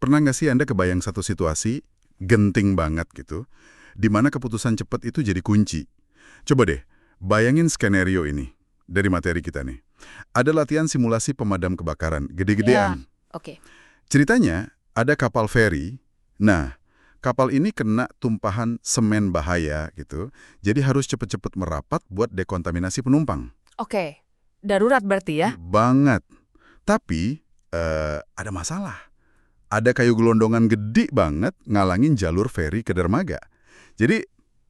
Pernah nggak sih Anda kebayang satu situasi, genting banget gitu, di mana keputusan cepat itu jadi kunci? Coba deh, bayangin skenario ini, dari materi kita nih. Ada latihan simulasi pemadam kebakaran, Ya, gede-gedean. oke. Ceritanya, ada kapal feri, nah, kapal ini kena tumpahan semen bahaya gitu, jadi harus cepet-cepet merapat buat dekontaminasi penumpang. Oke. Darurat berarti ya? Banget. Tapi, ada masalah. Ada kayu gelondongan gede banget ngalangin jalur feri ke dermaga. Jadi,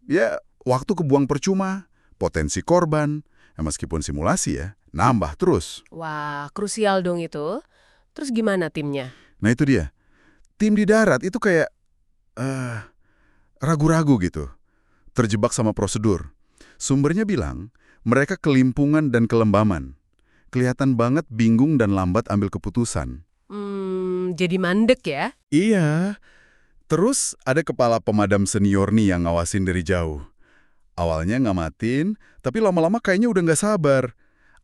ya waktu kebuang percuma, potensi korban, ya meskipun simulasi ya, nambah terus. Wah, krusial dong itu. Terus gimana timnya? Nah itu dia, tim di darat itu kayak eh ragu-ragu gitu, terjebak sama prosedur. Sumbernya bilang, mereka kelimpungan dan kelembaman. Kelihatan banget bingung dan lambat ambil keputusan. Jadi mandek ya? Iya, terus ada kepala pemadam senior nih yang ngawasin dari jauh. Awalnya ngamatin, tapi lama-lama kayaknya udah nggak sabar.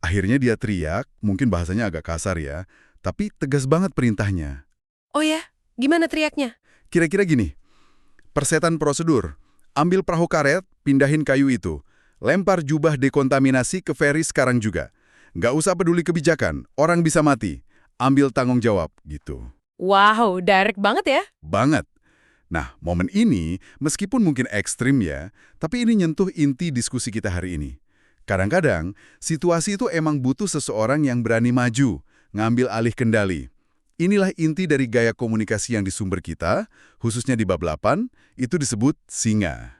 Akhirnya dia teriak, mungkin bahasanya agak kasar ya, tapi tegas banget perintahnya. Oh ya? Gimana teriaknya? Kira-kira gini, persetan prosedur, ambil perahu karet, pindahin kayu itu, lempar jubah dekontaminasi ke feri sekarang juga. Nggak usah peduli kebijakan, orang bisa mati. Ambil tanggung jawab, gitu. Wow, direct banget ya? Banget. Nah, momen ini, meskipun mungkin ekstrim ya, tapi ini nyentuh inti diskusi kita hari ini. Kadang-kadang, situasi itu emang butuh seseorang yang berani maju, ngambil alih kendali. Inilah inti dari gaya komunikasi yang di sumber kita, khususnya di bab 8, itu disebut singa.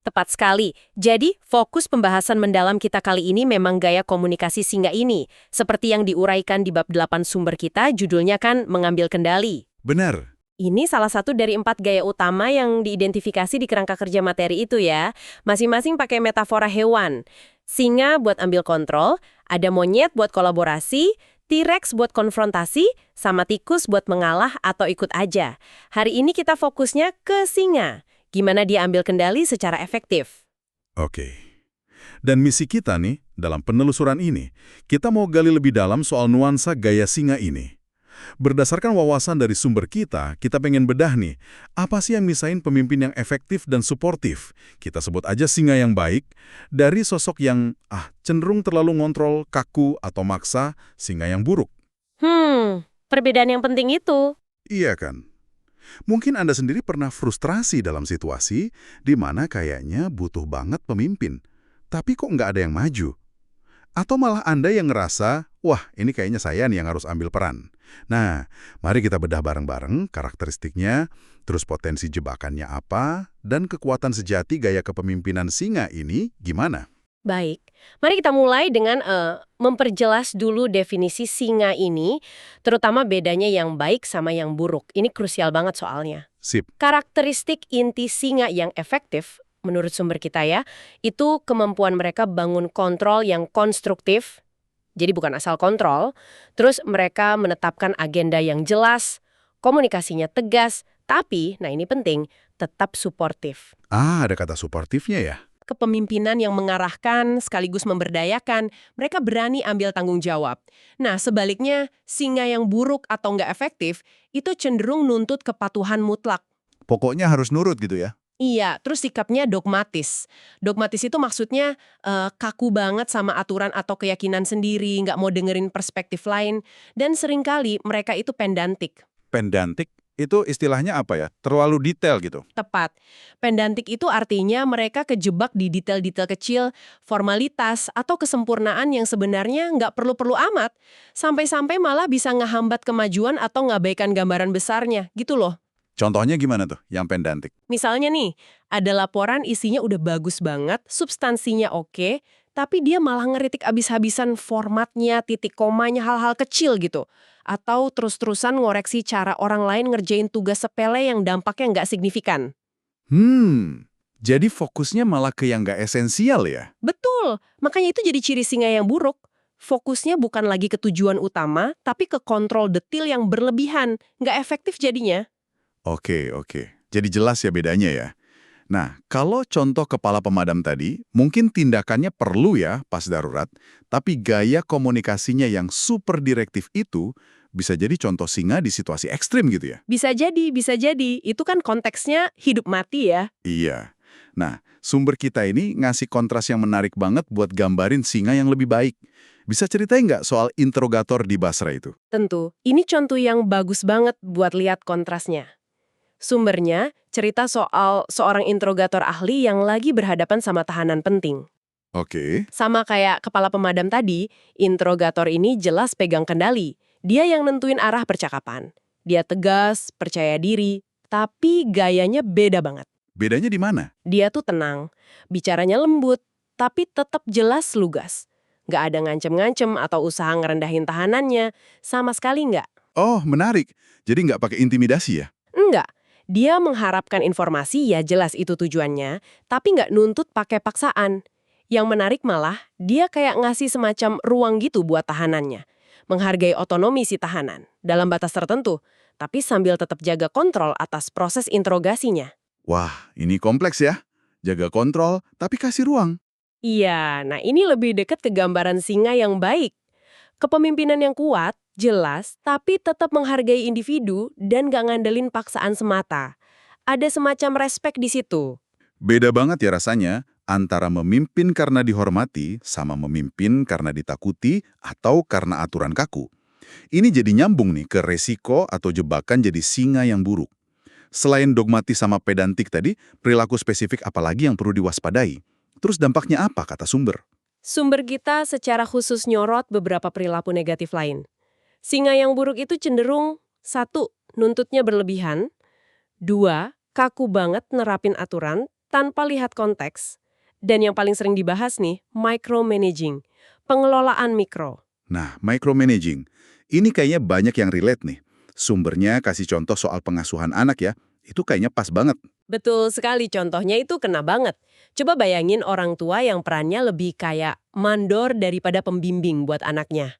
Tepat sekali. Jadi, fokus pembahasan mendalam kita kali ini memang gaya komunikasi singa ini. Seperti yang diuraikan di bab 8 sumber kita, judulnya kan mengambil kendali. Benar. Ini salah satu dari 4 gaya utama yang diidentifikasi di kerangka kerja materi itu ya. Masing-masing pakai metafora hewan. Singa buat ambil kontrol, ada monyet buat kolaborasi, T-Rex buat konfrontasi, sama tikus buat mengalah atau ikut aja. Hari ini kita fokusnya ke singa. Gimana dia ambil kendali secara efektif. Oke. Dan misi kita nih, dalam penelusuran ini, kita mau gali lebih dalam soal nuansa gaya singa ini. Berdasarkan wawasan dari sumber kita pengen bedah nih, apa sih yang misahin pemimpin yang efektif dan suportif? Kita sebut aja singa yang baik, dari sosok yang cenderung terlalu ngontrol, kaku, atau maksa, singa yang buruk. Perbedaan yang penting itu. Iya kan? Mungkin Anda sendiri pernah frustrasi dalam situasi di mana kayaknya butuh banget pemimpin, tapi kok nggak ada yang maju. Atau malah Anda yang ngerasa, wah ini kayaknya saya nih yang harus ambil peran. Nah, mari kita bedah bareng-bareng karakteristiknya, terus potensi jebakannya apa, dan kekuatan sejati gaya kepemimpinan singa ini gimana? Baik, mari kita mulai dengan memperjelas dulu definisi singa ini, terutama bedanya yang baik sama yang buruk. Ini krusial banget soalnya. Sip. Karakteristik inti singa yang efektif, menurut sumber kita ya, itu kemampuan mereka bangun kontrol yang konstruktif, jadi bukan asal kontrol, terus mereka menetapkan agenda yang jelas, komunikasinya tegas, tapi, nah ini penting, tetap suportif. Ada kata suportifnya ya? Kepemimpinan yang mengarahkan sekaligus memberdayakan, mereka berani ambil tanggung jawab. Nah, sebaliknya, singa yang buruk atau nggak efektif, itu cenderung nuntut kepatuhan mutlak. Pokoknya harus nurut gitu ya? Iya, terus sikapnya dogmatis. Dogmatis itu maksudnya kaku banget sama aturan atau keyakinan sendiri, nggak mau dengerin perspektif lain, dan seringkali mereka itu pedantik. Pedantik itu istilahnya apa ya? Terlalu detail gitu. Tepat. Pedantik itu artinya mereka kejebak di detail-detail kecil, formalitas, atau kesempurnaan yang sebenarnya nggak perlu-perlu amat. Sampai-sampai malah bisa ngehambat kemajuan atau ngabaikan gambaran besarnya, gitu loh. Contohnya gimana tuh yang pedantik? Misalnya nih, ada laporan isinya udah bagus banget, substansinya oke, tapi dia malah ngeritik abis-habisan formatnya, titik komanya, hal-hal kecil gitu. Atau terus-terusan ngoreksi cara orang lain ngerjain tugas sepele yang dampaknya nggak signifikan. Jadi fokusnya malah ke yang nggak esensial ya? Betul, makanya itu jadi ciri singa yang buruk. Fokusnya bukan lagi ke tujuan utama, tapi ke kontrol detil yang berlebihan. Nggak efektif jadinya. Oke. Jadi jelas ya bedanya ya. Nah, kalau contoh kepala pemadam tadi, mungkin tindakannya perlu ya pas darurat, tapi gaya komunikasinya yang super direktif itu bisa jadi contoh singa di situasi ekstrim gitu ya? Bisa jadi, bisa jadi. Itu kan konteksnya hidup mati ya. Iya. Nah, sumber kita ini ngasih kontras yang menarik banget buat gambarin singa yang lebih baik. Bisa ceritain nggak soal interrogator di Basra itu? Tentu, ini contoh yang bagus banget buat lihat kontrasnya. Sumbernya cerita soal seorang interrogator ahli yang lagi berhadapan sama tahanan penting. Oke. Sama kayak kepala pemadam tadi, interrogator ini jelas pegang kendali. Dia yang nentuin arah percakapan. Dia tegas, percaya diri, tapi gayanya beda banget. Bedanya di mana? Dia tuh tenang, bicaranya lembut, tapi tetap jelas lugas. Nggak ada ngancem-ngancem atau usaha ngerendahin tahanannya, sama sekali nggak. Oh, menarik. Jadi nggak pakai intimidasi ya? Enggak. Dia mengharapkan informasi, ya jelas itu tujuannya, tapi nggak nuntut pakai paksaan. Yang menarik malah, dia kayak ngasih semacam ruang gitu buat tahanannya. Menghargai otonomi si tahanan, dalam batas tertentu, tapi sambil tetap jaga kontrol atas proses interogasinya. Wah, ini kompleks ya. Jaga kontrol, tapi kasih ruang. Iya, nah ini lebih dekat ke gambaran singa yang baik. Kepemimpinan yang kuat, jelas, tapi tetap menghargai individu dan gak ngandelin paksaan semata. Ada semacam respek di situ. Beda banget ya rasanya antara memimpin karena dihormati sama memimpin karena ditakuti atau karena aturan kaku. Ini jadi nyambung nih ke resiko atau jebakan jadi singa yang buruk. Selain dogmatis sama pedantik tadi, perilaku spesifik apalagi yang perlu diwaspadai? Terus dampaknya apa kata sumber? Sumber kita secara khusus nyorot beberapa perilaku negatif lain. Singa yang buruk itu cenderung 1. Nuntutnya berlebihan, 2. Kaku banget nerapin aturan tanpa lihat konteks, dan yang paling sering dibahas nih, micromanaging, pengelolaan mikro. Nah, micromanaging. Ini kayaknya banyak yang relate nih. Sumbernya kasih contoh soal pengasuhan anak ya. Itu kayaknya pas banget. Betul sekali, contohnya itu kena banget. Coba bayangin orang tua yang perannya lebih kayak mandor daripada pembimbing buat anaknya.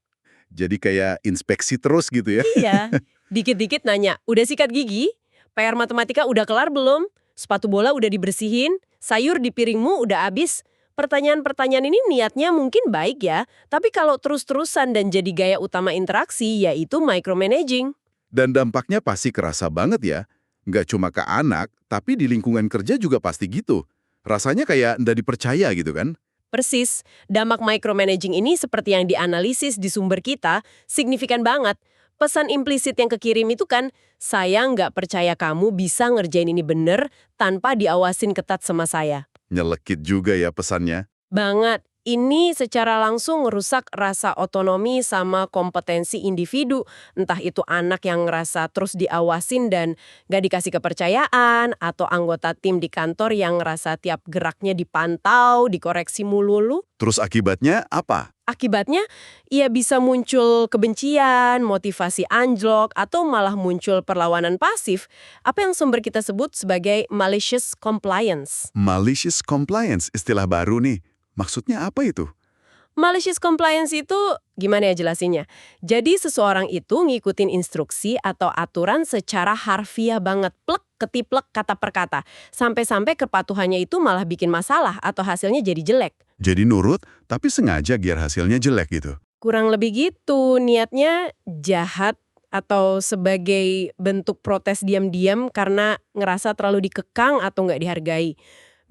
Jadi kayak inspeksi terus gitu ya. Iya, dikit-dikit nanya, udah sikat gigi? PR matematika udah kelar belum? Sepatu bola udah dibersihin? Sayur di piringmu udah habis? Pertanyaan-pertanyaan ini niatnya mungkin baik ya, tapi kalau terus-terusan dan jadi gaya utama interaksi, yaitu micromanaging. Dan dampaknya pasti kerasa banget ya. Nggak cuma ke anak, tapi di lingkungan kerja juga pasti gitu. Rasanya kayak nggak dipercaya gitu kan? Persis, dampak micromanaging ini seperti yang dianalisis di sumber kita, signifikan banget. Pesan implisit yang kekirim itu kan, saya nggak percaya kamu bisa ngerjain ini bener tanpa diawasin ketat sama saya. Nyelekit juga ya pesannya. Banget. Ini secara langsung ngerusak rasa otonomi sama kompetensi individu. Entah itu anak yang ngerasa terus diawasin dan gak dikasih kepercayaan, atau anggota tim di kantor yang ngerasa tiap geraknya dipantau, dikoreksi melulu. Terus akibatnya apa? Akibatnya, ia bisa muncul kebencian, motivasi anjlok, atau malah muncul perlawanan pasif, apa yang sumber kita sebut sebagai malicious compliance. Malicious compliance, istilah baru nih. Maksudnya apa itu? Malicious compliance itu gimana ya jelasinnya? Jadi seseorang itu ngikutin instruksi atau aturan secara harfiah banget, plek ketiplek kata per kata. Sampai-sampai kepatuhannya itu malah bikin masalah atau hasilnya jadi jelek. Jadi nurut, tapi sengaja biar hasilnya jelek gitu. Kurang lebih gitu, niatnya jahat atau sebagai bentuk protes diam-diam karena ngerasa terlalu dikekang atau nggak dihargai.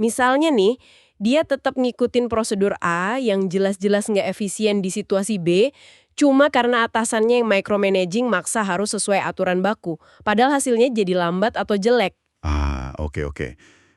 Misalnya nih, dia tetap ngikutin prosedur A yang jelas-jelas nggak efisien di situasi B, cuma karena atasannya yang micromanaging maksa harus sesuai aturan baku. Padahal hasilnya jadi lambat atau jelek. Ah, oke.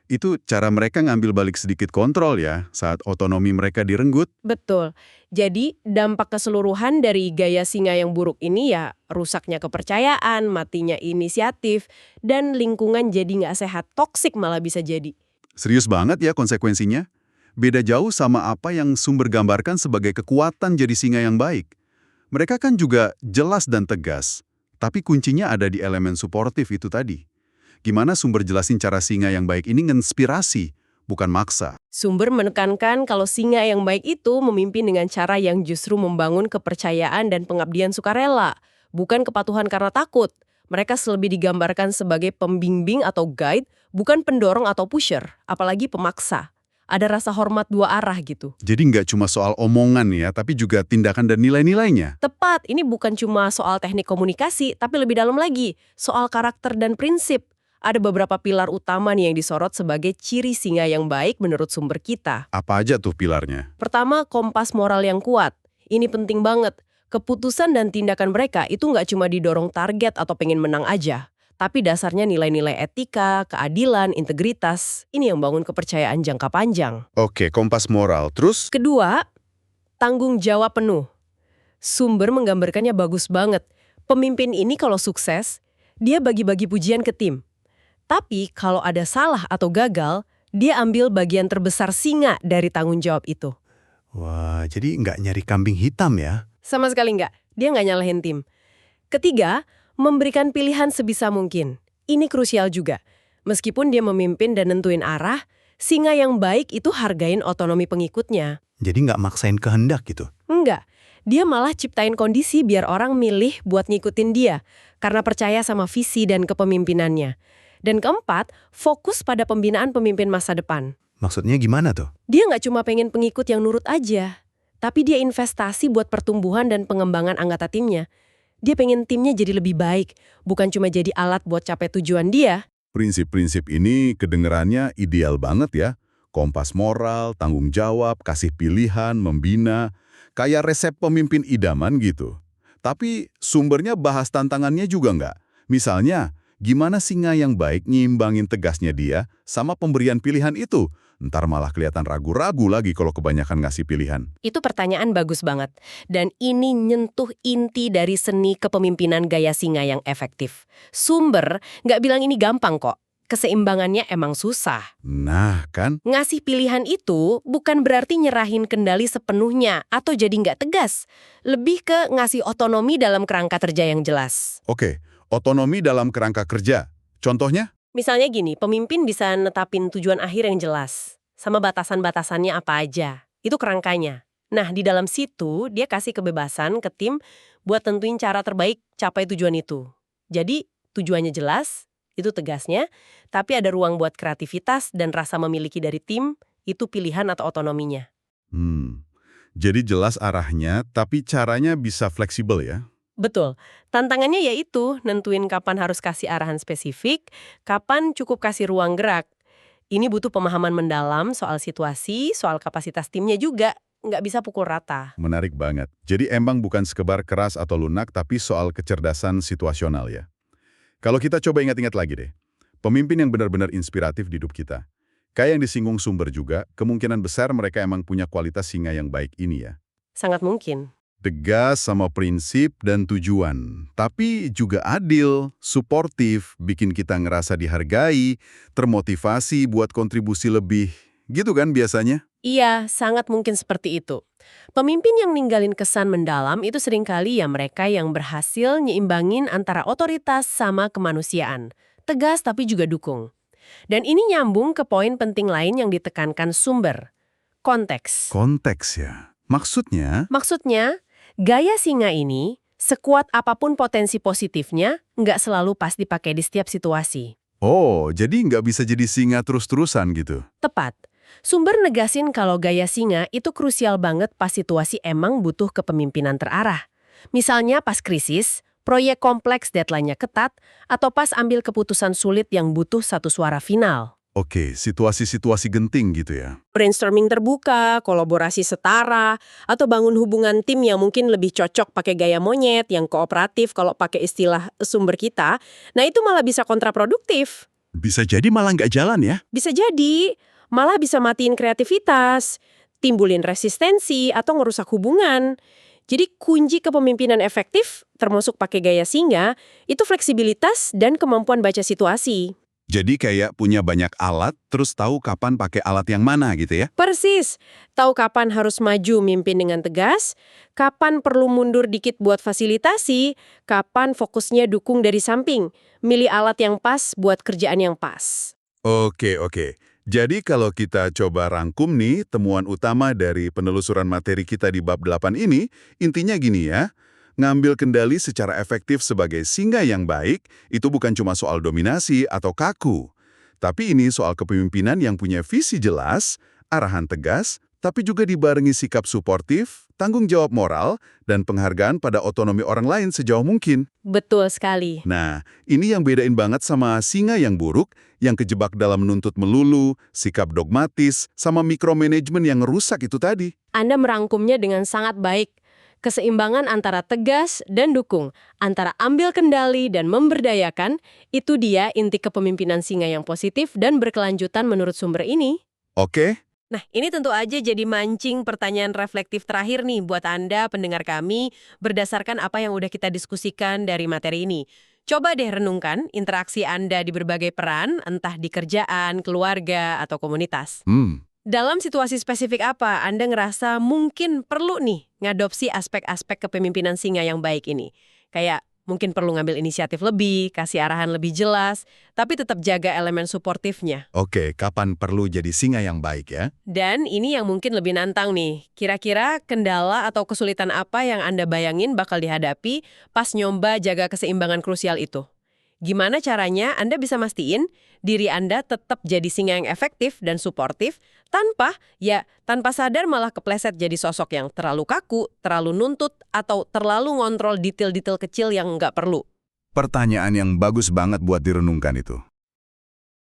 Itu cara mereka ngambil balik sedikit kontrol ya, saat otonomi mereka direnggut. Betul. Jadi dampak keseluruhan dari gaya singa yang buruk ini ya rusaknya kepercayaan, matinya inisiatif, dan lingkungan jadi nggak sehat, toksik malah bisa jadi. Serius banget ya konsekuensinya. Beda jauh sama apa yang sumber gambarkan sebagai kekuatan jadi singa yang baik. Mereka kan juga jelas dan tegas, tapi kuncinya ada di elemen suportif itu tadi. Gimana sumber jelasin cara singa yang baik ini nginspirasi, bukan maksa. Sumber menekankan kalau singa yang baik itu memimpin dengan cara yang justru membangun kepercayaan dan pengabdian sukarela, bukan kepatuhan karena takut. Mereka lebih digambarkan sebagai pembimbing atau guide, bukan pendorong atau pusher, apalagi pemaksa. Ada rasa hormat dua arah gitu. Jadi nggak cuma soal omongan ya, tapi juga tindakan dan nilai-nilainya. Tepat, ini bukan cuma soal teknik komunikasi, tapi lebih dalam lagi, soal karakter dan prinsip. Ada beberapa pilar utama nih yang disorot sebagai ciri singa yang baik menurut sumber kita. Apa aja tuh pilarnya? Pertama, kompas moral yang kuat. Ini penting banget. Keputusan dan tindakan mereka itu nggak cuma didorong target atau pengen menang aja. Tapi dasarnya nilai-nilai etika, keadilan, integritas. Ini yang bangun kepercayaan jangka panjang. Oke, kompas moral. Terus? Kedua, tanggung jawab penuh. Sumber menggambarkannya bagus banget. Pemimpin ini kalau sukses, dia bagi-bagi pujian ke tim. Tapi kalau ada salah atau gagal, dia ambil bagian terbesar singa dari tanggung jawab itu. Wah, jadi nggak nyari kambing hitam ya? Sama sekali nggak. Dia nggak nyalahin tim. Ketiga, memberikan pilihan sebisa mungkin. Ini krusial juga. Meskipun dia memimpin dan nentuin arah, singa yang baik itu hargain otonomi pengikutnya. Jadi nggak maksain kehendak gitu? Enggak. Dia malah ciptain kondisi biar orang milih buat ngikutin dia, karena percaya sama visi dan kepemimpinannya. Dan keempat, fokus pada pembinaan pemimpin masa depan. Maksudnya gimana tuh? Dia nggak cuma pengen pengikut yang nurut aja, tapi dia investasi buat pertumbuhan dan pengembangan anggota timnya. Dia pengen timnya jadi lebih baik, bukan cuma jadi alat buat capai tujuan dia. Prinsip-prinsip ini kedengerannya ideal banget ya. Kompas moral, tanggung jawab, kasih pilihan, membina. Kayak resep pemimpin idaman gitu. Tapi sumbernya bahas tantangannya juga nggak? Misalnya, gimana singa yang baik nyimbangin tegasnya dia sama pemberian pilihan itu? Ntar malah kelihatan ragu-ragu lagi kalau kebanyakan ngasih pilihan. Itu pertanyaan bagus banget. Dan ini nyentuh inti dari seni kepemimpinan gaya singa yang efektif. Sumber nggak bilang ini gampang kok. Keseimbangannya emang susah. Nah, kan? Ngasih pilihan itu bukan berarti nyerahin kendali sepenuhnya atau jadi nggak tegas. Lebih ke ngasih otonomi dalam kerangka kerja yang jelas. Oke, otonomi dalam kerangka kerja. Contohnya? Misalnya gini, pemimpin bisa netapin tujuan akhir yang jelas. Sama batasan-batasannya apa aja. Itu kerangkanya. Nah, di dalam situ dia kasih kebebasan ke tim buat tentuin cara terbaik capai tujuan itu. Jadi, tujuannya jelas, itu tegasnya, tapi ada ruang buat kreativitas dan rasa memiliki dari tim, itu pilihan atau otonominya. Jadi jelas arahnya, tapi caranya bisa fleksibel ya? Betul. Tantangannya yaitu nentuin kapan harus kasih arahan spesifik, kapan cukup kasih ruang gerak. Ini butuh pemahaman mendalam soal situasi, soal kapasitas timnya juga. Nggak bisa pukul rata. Menarik banget. Jadi emang bukan sekedar keras atau lunak, tapi soal kecerdasan situasional ya. Kalau kita coba ingat-ingat lagi deh, pemimpin yang benar-benar inspiratif di hidup kita. Kayak yang disinggung sumber juga, kemungkinan besar mereka emang punya kualitas singa yang baik ini ya. Sangat mungkin. Tegas sama prinsip dan tujuan, tapi juga adil, suportif, bikin kita ngerasa dihargai, termotivasi buat kontribusi lebih. Gitu kan biasanya? Iya, sangat mungkin seperti itu. Pemimpin yang ninggalin kesan mendalam itu seringkali ya mereka yang berhasil nyeimbangin antara otoritas sama kemanusiaan. Tegas tapi juga dukung. Dan ini nyambung ke poin penting lain yang ditekankan sumber. Konteks. Konteks ya. Maksudnya? Maksudnya, gaya singa ini, sekuat apapun potensi positifnya, nggak selalu pas dipakai di setiap situasi. Oh, jadi nggak bisa jadi singa terus-terusan gitu? Tepat. Sumber negasin kalau gaya singa itu krusial banget pas situasi emang butuh kepemimpinan terarah. Misalnya pas krisis, proyek kompleks deadline-nya ketat, atau pas ambil keputusan sulit yang butuh satu suara final. Oke, situasi-situasi genting gitu ya. Brainstorming terbuka, kolaborasi setara, atau bangun hubungan tim yang mungkin lebih cocok pakai gaya monyet, yang kooperatif kalau pakai istilah sumber kita, nah itu malah bisa kontraproduktif. Bisa jadi malah nggak jalan ya? Bisa jadi, malah bisa matiin kreativitas, timbulin resistensi, atau ngerusak hubungan. Jadi kunci kepemimpinan efektif, termasuk pakai gaya singa, itu fleksibilitas dan kemampuan baca situasi. Jadi kayak punya banyak alat, terus tahu kapan pakai alat yang mana gitu ya? Persis. Tahu kapan harus maju mimpin dengan tegas, kapan perlu mundur dikit buat fasilitasi, kapan fokusnya dukung dari samping, milih alat yang pas buat kerjaan yang pas. Oke. Jadi kalau kita coba rangkum nih temuan utama dari penelusuran materi kita di bab 8 ini, intinya gini ya. Ngambil kendali secara efektif sebagai singa yang baik, itu bukan cuma soal dominasi atau kaku. Tapi ini soal kepemimpinan yang punya visi jelas, Arahan tegas, tapi juga dibarengi sikap suportif, tanggung jawab moral, dan penghargaan pada otonomi orang lain sejauh mungkin. Betul sekali. Nah, ini yang bedain banget sama singa yang buruk, yang kejebak dalam menuntut melulu, sikap dogmatis, sama mikromanajemen yang rusak itu tadi. Anda merangkumnya dengan sangat baik. Keseimbangan antara tegas dan dukung, antara ambil kendali dan memberdayakan, itu dia inti kepemimpinan singa yang positif dan berkelanjutan menurut sumber ini. Oke? Nah, ini tentu aja jadi mancing pertanyaan reflektif terakhir nih buat Anda, pendengar kami, berdasarkan apa yang udah kita diskusikan dari materi ini. Coba deh renungkan interaksi Anda di berbagai peran, entah di kerjaan, keluarga, atau komunitas. Dalam situasi spesifik apa Anda ngerasa mungkin perlu nih ngadopsi aspek-aspek kepemimpinan singa yang baik ini? Kayak mungkin perlu ngambil inisiatif lebih, kasih arahan lebih jelas, tapi tetap jaga elemen suportifnya. Oke, kapan perlu jadi singa yang baik ya? Dan ini yang mungkin lebih nantang nih. Kira-kira kendala atau kesulitan apa yang Anda bayangin bakal dihadapi pas nyoba jaga keseimbangan krusial itu? Gimana caranya Anda bisa mastiin diri Anda tetap jadi singa yang efektif dan suportif tanpa sadar malah kepleset jadi sosok yang terlalu kaku, terlalu nuntut, atau terlalu ngontrol detail-detail kecil yang nggak perlu. Pertanyaan yang bagus banget buat direnungkan itu.